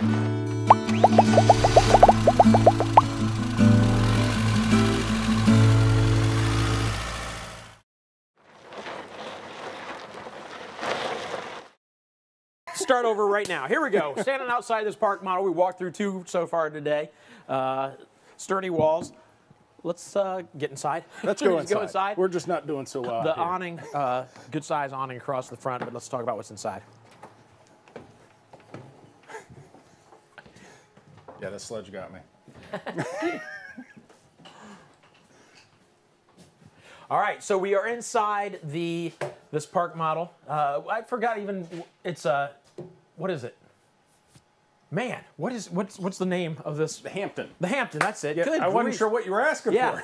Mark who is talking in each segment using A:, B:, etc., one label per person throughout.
A: Start over right now. Here we go. Standing outside this park model. We walked through 2 so far today. Sturdy walls. Let's get inside.
B: Let's go
A: Go
B: inside.
A: inside.
B: We're just not doing so well
A: The
B: out here.
A: awning, good size awning across the front, but let's talk about what's inside.
B: Yeah, that sledge got me.
A: All right, so we are inside this park model. I forgot even it's what is it? Man, what's the name of this?
B: The Hampton.
A: The Hampton. That's it.
B: Yeah,
A: Good
B: I wasn't
A: grief.
B: sure what you were asking for.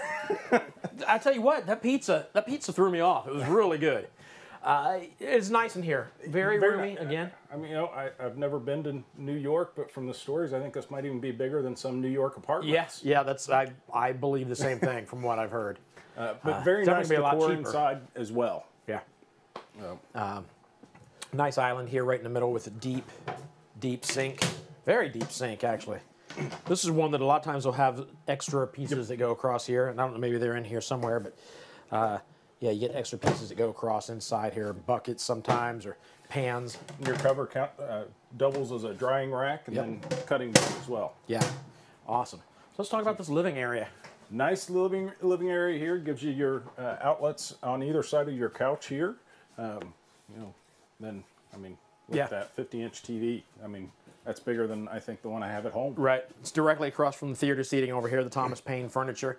A: I tell you what, that pizza threw me off. It was really good. It's nice in here. Very roomy again.
B: I mean, you know, I've never been to New York, but from the stories, I think this might even be bigger than some New York apartments.
A: Yes, yeah, that's I believe the same thing from what I've heard.
B: But very nice
A: definitely be a lot
B: decor
A: cheaper.
B: inside as well.
A: Yeah. Nice island here right in the middle with a deep sink. Very deep sink, actually. This is one that a lot of times will have extra pieces that go across here. And I don't know, maybe they're in here somewhere, but yeah, you get extra pieces that go across inside here. Buckets sometimes, or pans.
B: Your cover doubles as a drying rack and then cutting board as well.
A: Yeah, awesome. So let's talk about this living area.
B: Nice living area here. Gives you your outlets on either side of your couch here. You know, then, I mean, with that 50-inch TV, I mean, that's bigger than I think the one I have at home.
A: Right. It's directly across from the theater seating over here, the Thomas Paine furniture.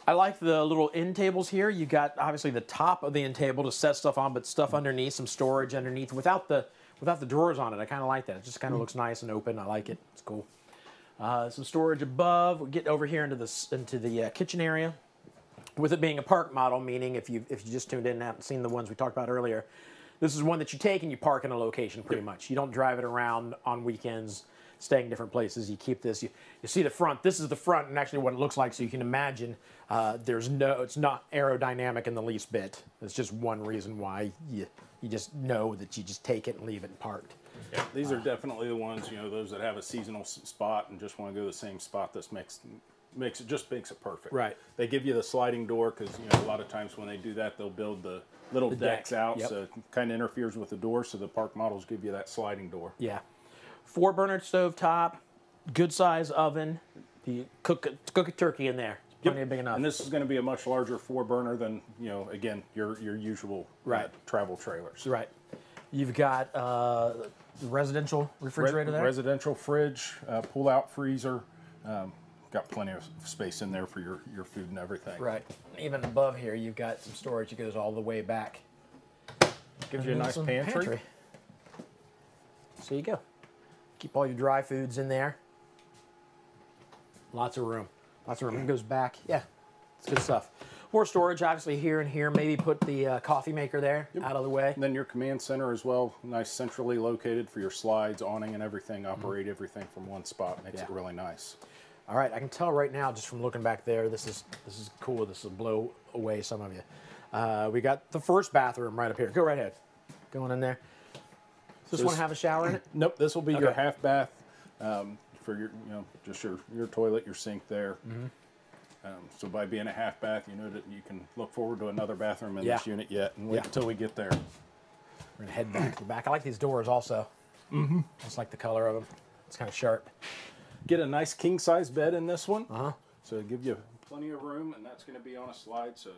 A: I like the little end tables here. You got obviously the top of the end table to set stuff on, but stuff underneath, some storage underneath without the drawers on it. I kind of like that. It just kind of looks nice and open. I like it. It's cool. Some storage above. We get over here into the kitchen area. With it being a park model, meaning if you just tuned in and haven't seen the ones we talked about earlier, this is one that you take and you park in a location pretty much. You don't drive it around on weekends, staying different places. You keep this. You see the front. This is the front and actually what it looks like, so you can imagine it's not aerodynamic in the least bit. It's just one reason why you just know that you just take it and leave it parked.
B: Yeah, these are definitely the ones, you know, those that have a seasonal spot and just want to go to the same spot. This makes it perfect.
A: Right.
B: They give you the sliding door because, you know, a lot of times when they do that, they'll build the little decks out, so it kind of interferes with the door. So the park models give you that sliding door.
A: Yeah. 4-burner stove top, good size oven. You cook a turkey in there. Plenty big enough.
B: And this is going to be a much larger 4-burner than, you know, again, your usual travel trailers.
A: Right. You've got residential refrigerator there.
B: Residential fridge, pull-out freezer. Got plenty of space in there for your food and everything.
A: Right. Even above here, you've got some storage that goes all the way back.
B: Gives you a nice pantry.
A: So you go. Keep all your dry foods in there. Lots of room. Lots of room. It goes back. Yeah, it's good stuff. More storage, obviously, here and here. Maybe put the coffee maker there out of the way.
B: And then your command center as well. Nice centrally located for your slides, awning, and everything. Operate everything from one spot. Makes it really nice.
A: All right, I can tell right now just from looking back there, this is cool. This will blow away some of you. We got the first bathroom right up here. Go right ahead. Going in there. Does this one have a shower in it?
B: Nope. This will be your half bath for your, you know, just your toilet, your sink there. So by being a half bath, you know that you can look forward to another bathroom in this unit yet, and wait until we get there.
A: We're gonna head back to the back. I like these doors also. Just like the color of them. It's kind of sharp.
B: Get a nice king size bed in this one. So it gives you plenty of room, and that's going to be on a slide. So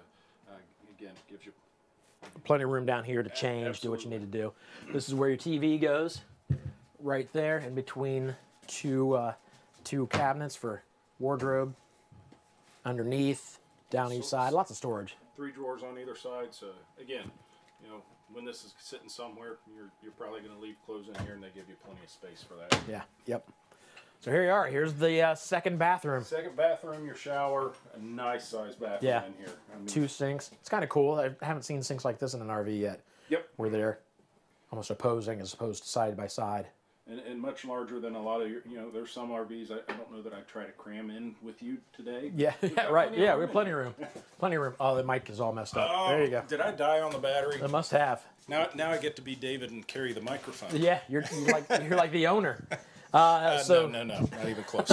B: again, gives you
A: plenty of room down here to change, do what you need to do. This is where your TV goes, right there, in between two cabinets for wardrobe. Underneath, down each side, lots of storage.
B: 3 drawers on either side. So again, you know, when this is sitting somewhere, you're probably going to leave clothes in here, and they give you plenty of space for that.
A: Yeah. Yep. So here you are. Here's the second bathroom.
B: Second bathroom, your shower, a nice size bathroom in here. I mean, 2
A: sinks. It's kind of cool. I haven't seen sinks like this in an RV yet.
B: Yep.
A: Where they're almost opposing as opposed to side by side.
B: And much larger than a lot of your, you know, there's some RVs I don't know that I try to cram in with you today.
A: Yeah, right. Yeah, we have plenty of room. Plenty of room. Oh, the mic is all messed up.
B: Oh,
A: there you go.
B: Did I die on the battery?
A: It must have.
B: Now I get to be David and carry the microphone.
A: Yeah, you're like the owner. So
B: no, not even close.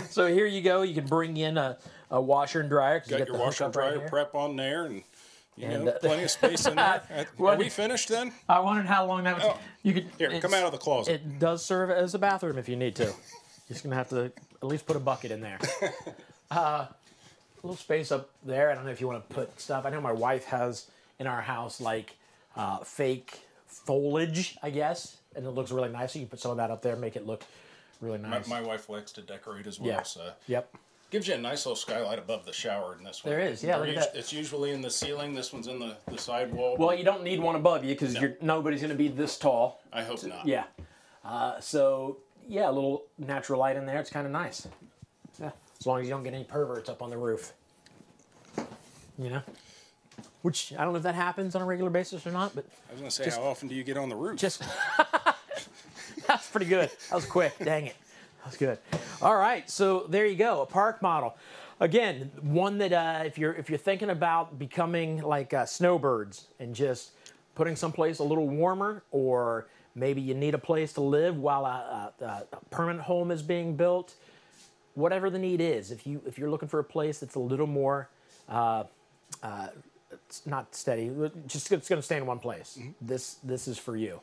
A: So here you go. You can bring in a washer and dryer.
B: Got
A: you
B: your washer and dryer
A: right
B: prep on there, and you know, plenty of space in there. Are we finished then?
A: I wondered how long that was.
B: Oh,
A: you could
B: here, come out of the closet.
A: It does serve as a bathroom if you need to. You're just gonna have to at least put a bucket in there. A little space up there. I don't know if you want to put stuff. I know my wife has in our house like fake foliage, I guess, and it looks really nice. So you can put some of that up there, make it look really nice.
B: My wife likes to decorate as well.
A: Yeah.
B: So
A: Yep.
B: gives you a nice little skylight above the shower in this one.
A: There is, yeah. Look at that.
B: It's usually in the ceiling. This one's in the side wall.
A: Well, you don't need one above you because nobody's going to be this tall.
B: I hope not.
A: Yeah. So, yeah, a little natural light in there. It's kind of nice. Yeah. As long as you don't get any perverts up on the roof. You know? Which, I don't know if that happens on a regular basis or not, but...
B: I was going to say, how often do you get on the roof?
A: That's pretty good. That was quick. Dang it. That was good. All right, so there you go, a park model. Again, one that if you're thinking about becoming like snowbirds and just putting someplace a little warmer, or maybe you need a place to live while a permanent home is being built, whatever the need is. If you're looking for a place that's a little more, it's not steady, just it's going to stay in one place. Mm-hmm. This is for you.